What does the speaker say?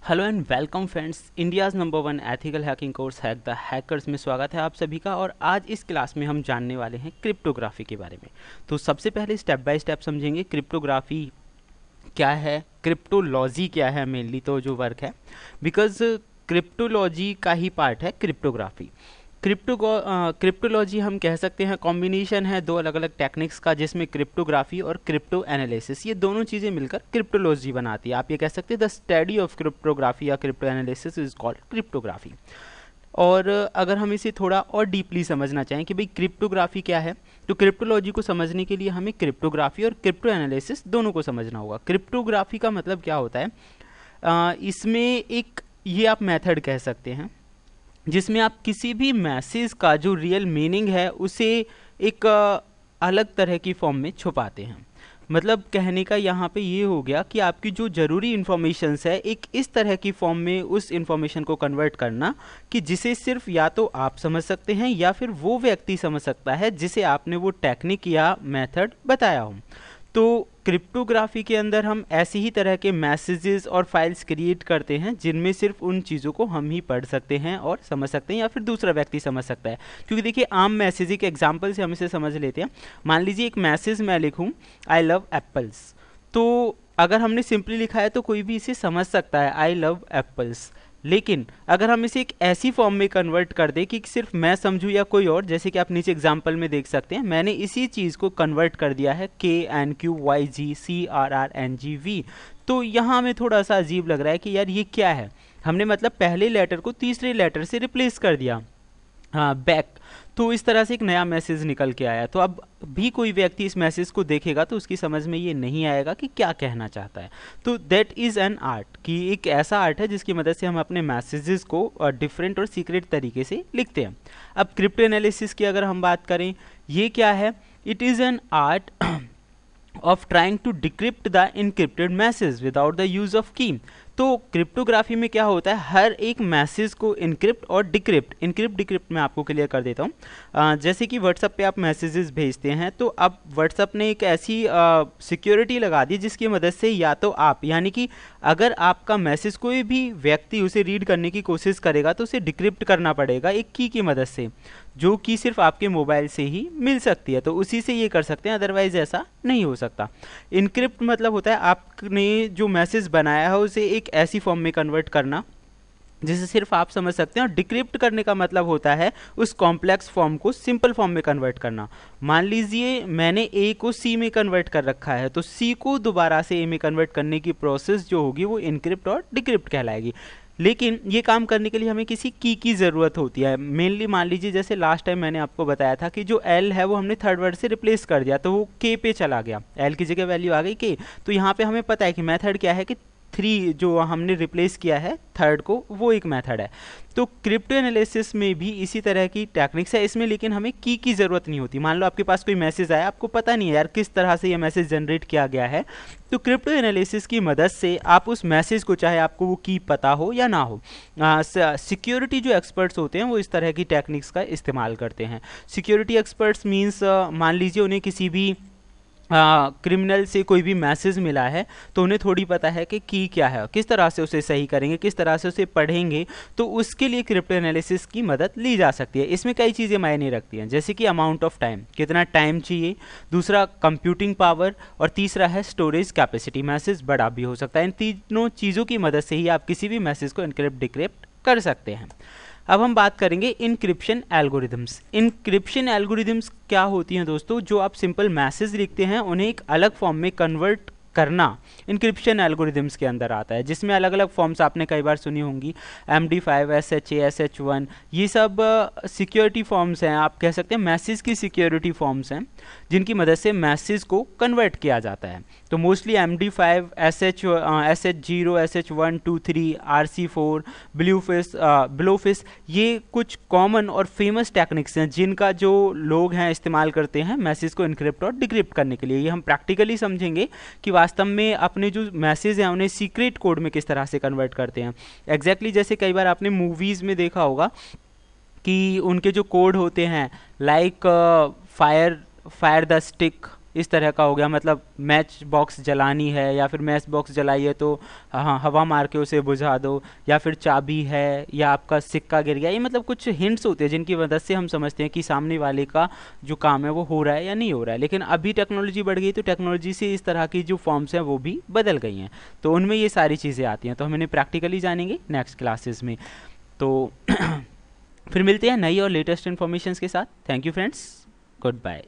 Hello and welcome friends, India's number 1 ethical hacking course hack the hackers में स्वागत है आप सभी का। और आज इस क्लास में हम जानने वाले हैं क्रिप्टोग्राफी के बारे में। तो सबसे पहले स्टेप बाय स्टेप समझेंगे क्रिप्टोग्राफी क्या है, क्रिप्टोलॉजी क्या है, मेनली तो जो वर्क है, बिकॉज क्रिप्टोलॉजी का ही पार्ट है क्रिप्टोग्राफी। क्रिप्टोलॉजी हम कह सकते हैं कॉम्बिनेशन है दो अलग अलग टेक्निक्स का, जिसमें क्रिप्टोग्राफी और क्रिप्टो एनालिसिस, ये दोनों चीज़ें मिलकर क्रिप्टोलॉजी बनाती है। आप ये कह सकते हैं द स्टडी ऑफ क्रिप्टोग्राफी या crypto analysis is called cryptography. और अगर हम इसे थोड़ा और डीपली समझना चाहें कि भाई क्रिप्टोग्राफी क्या है, तो क्रिप्टोलॉजी को समझने के लिए हमें क्रिप्टोग्राफी और क्रिप्टो एनालिसिस दोनों को समझना होगा। क्रिप्टोग्राफी का मतलब क्या होता है, इसमें एक ये आप मेथड कह सकते हैं जिसमें आप किसी भी मैसेज का जो रियल मीनिंग है उसे एक अलग तरह की फॉर्म में छुपाते हैं। मतलब कहने का यहाँ पे ये हो गया कि आपकी जो ज़रूरी इन्फॉर्मेशंस है एक इस तरह की फॉर्म में उस इन्फॉर्मेशन को कन्वर्ट करना कि जिसे सिर्फ या तो आप समझ सकते हैं या फिर वो व्यक्ति समझ सकता है जिसे आपने वो टेक्निक या मेथड बताया हो। तो क्रिप्टोग्राफी के अंदर हम ऐसी ही तरह के मैसेजेस और फाइल्स क्रिएट करते हैं जिनमें सिर्फ उन चीज़ों को हम ही पढ़ सकते हैं और समझ सकते हैं या फिर दूसरा व्यक्ति समझ सकता है। क्योंकि देखिए आम मैसेज के एग्जांपल से हम इसे समझ लेते हैं। मान लीजिए एक मैसेज मैं लिखूं आई लव एप्पल्स, तो अगर हमने सिंपली लिखा है तो कोई भी इसे समझ सकता है आई लव एप्पल्स। लेकिन अगर हम इसे एक ऐसी फॉर्म में कन्वर्ट कर दें कि सिर्फ मैं समझूं या कोई और, जैसे कि आप नीचे एग्जांपल में देख सकते हैं, मैंने इसी चीज़ को कन्वर्ट कर दिया है KNQYGCRRNGV। तो यहाँ हमें थोड़ा सा अजीब लग रहा है कि यार ये क्या है, हमने मतलब पहले लेटर को तीसरे लेटर से रिप्लेस कर दिया, हाँ बैक। तो इस तरह से एक नया मैसेज निकल के आया। तो अब भी कोई व्यक्ति इस मैसेज को देखेगा तो उसकी समझ में ये नहीं आएगा कि क्या कहना चाहता है। तो दैट इज़ एन आर्ट, कि एक ऐसा आर्ट है जिसकी मदद से हम अपने मैसेजेस को डिफरेंट और सीक्रेट तरीके से लिखते हैं। अब क्रिप्टो एनालिसिस की अगर हम बात करें, ये क्या है, it is an art of trying to decrypt the encrypted message without the use of key। तो क्रिप्टोग्राफी में क्या होता है, हर एक मैसेज को इनक्रिप्ट और डिक्रिप्ट मैं आपको क्लियर कर देता हूँ। जैसे कि व्हाट्सएप पे आप मैसेजेस भेजते हैं, तो अब व्हाट्सएप ने एक ऐसी सिक्योरिटी लगा दी जिसकी मदद से या तो आप, यानी कि अगर आपका मैसेज कोई भी व्यक्ति उसे रीड करने की कोशिश करेगा तो उसे डिक्रिप्ट करना पड़ेगा एक की मदद से, जो कि सिर्फ आपके मोबाइल से ही मिल सकती है। तो उसी से ये कर सकते हैं, अदरवाइज ऐसा नहीं हो सकता। इनक्रिप्ट मतलब होता है आपने जो मैसेज बनाया है उसे एक ऐसी फॉर्म में कन्वर्ट करना जिसे सिर्फ आप समझ सकते हैं। और डिक्रिप्ट करने का मतलब होता है उस कॉम्प्लेक्स फॉर्म को सिंपल फॉर्म में कन्वर्ट करना। मान लीजिए मैंने ए को सी में कन्वर्ट कर रखा है, तो सी को दोबारा से ए में कन्वर्ट करने की प्रोसेस जो होगी वो इनक्रिप्ट और डिक्रिप्ट कहलाएगी। लेकिन ये काम करने के लिए हमें किसी की ज़रूरत होती है। मेनली मान लीजिए जैसे लास्ट टाइम मैंने आपको बताया था कि जो एल है वो हमने थर्ड वर्ड से रिप्लेस कर दिया, तो वो के पे चला गया, एल की जगह वैल्यू आ गई के। तो यहाँ पे हमें पता है कि मेथड क्या है कि 3 जो हमने रिप्लेस किया है थर्ड को, वो एक मेथड है। तो क्रिप्टो एनालिसिस में भी इसी तरह की टेक्निक्स है इसमें, लेकिन हमें की ज़रूरत नहीं होती। मान लो आपके पास कोई मैसेज आया, आपको पता नहीं है यार किस तरह से ये मैसेज जनरेट किया गया है, तो क्रिप्टो एनालिसिस की मदद से आप उस मैसेज को, चाहे आपको वो की पता हो या ना हो, सिक्योरिटी जो एक्सपर्ट्स होते हैं वो इस तरह की टेक्निक्स का इस्तेमाल करते हैं। सिक्योरिटी एक्सपर्ट्स मीन्स मान लीजिए उन्हें किसी भी क्रिमिनल से कोई भी मैसेज मिला है, तो उन्हें थोड़ी पता है कि की क्या है, किस तरह से उसे सही करेंगे, किस तरह से उसे पढ़ेंगे। तो उसके लिए क्रिप्टो एनालिसिस की मदद ली जा सकती है। इसमें कई चीज़ें मायने रखती हैं, जैसे कि अमाउंट ऑफ टाइम, कितना टाइम चाहिए, दूसरा कंप्यूटिंग पावर, और तीसरा है स्टोरेज कैपेसिटी, मैसेज बड़ा भी हो सकता है। इन तीनों चीज़ों की मदद से ही आप किसी भी मैसेज को इनक्रिप्ट डिक्रिप्ट कर सकते हैं। अब हम बात करेंगे इनक्रिप्शन एल्गोरिदम्स। इनक्रिप्शन एल्गोरिदम्स क्या होती हैं दोस्तों, जो आप सिंपल मैसेज लिखते हैं उन्हें एक अलग फॉर्म में कन्वर्ट करना इनक्रिप्शन एल्गोरिदम्स के अंदर आता है, जिसमें अलग अलग फॉर्म्स आपने कई बार सुनी होंगी, MD5, SHA, SH1, ये सब सिक्योरिटी फॉर्म्स हैं, आप कह सकते हैं मैसेज की सिक्योरिटी फॉर्म्स हैं जिनकी मदद से मैसेज को कन्वर्ट किया जाता है। तो mostly MD5, SH0, SH1, 2, 3, RC4, ब्लोफिस, ये कुछ कॉमन और फेमस टेक्निक्स हैं जिनका जो लोग हैं इस्तेमाल करते हैं मैसेज को इनक्रिप्ट और डिक्रिप्ट करने के लिए। ये हम प्रैक्टिकली समझेंगे कि वास्तव में अपने जो मैसेज हैं उन्हें सीक्रेट कोड में किस तरह से कन्वर्ट करते हैं। एग्जैक्टली जैसे कई बार आपने मूवीज़ में देखा होगा कि उनके जो कोड होते हैं, लाइक फायर द स्टिक, इस तरह का हो गया, मतलब मैच बॉक्स जलानी है या फिर मैच बॉक्स जलाई है तो हाँ हवा मार के उसे बुझा दो, या फिर चाबी है या आपका सिक्का गिर गया। ये मतलब कुछ हिंट्स होते हैं जिनकी मदद से हम समझते हैं कि सामने वाले का जो काम है वो हो रहा है या नहीं हो रहा है। लेकिन अभी टेक्नोलॉजी बढ़ गई तो टेक्नोलॉजी से इस तरह की जो फॉर्म्स हैं वो भी बदल गई हैं, तो उनमें ये सारी चीज़ें आती हैं, तो हम इन्हें प्रैक्टिकली जानेंगे नेक्स्ट क्लासेस में। तो फिर मिलते हैं नई और लेटेस्ट इन्फॉर्मेशन के साथ। Thank you friends, good bye.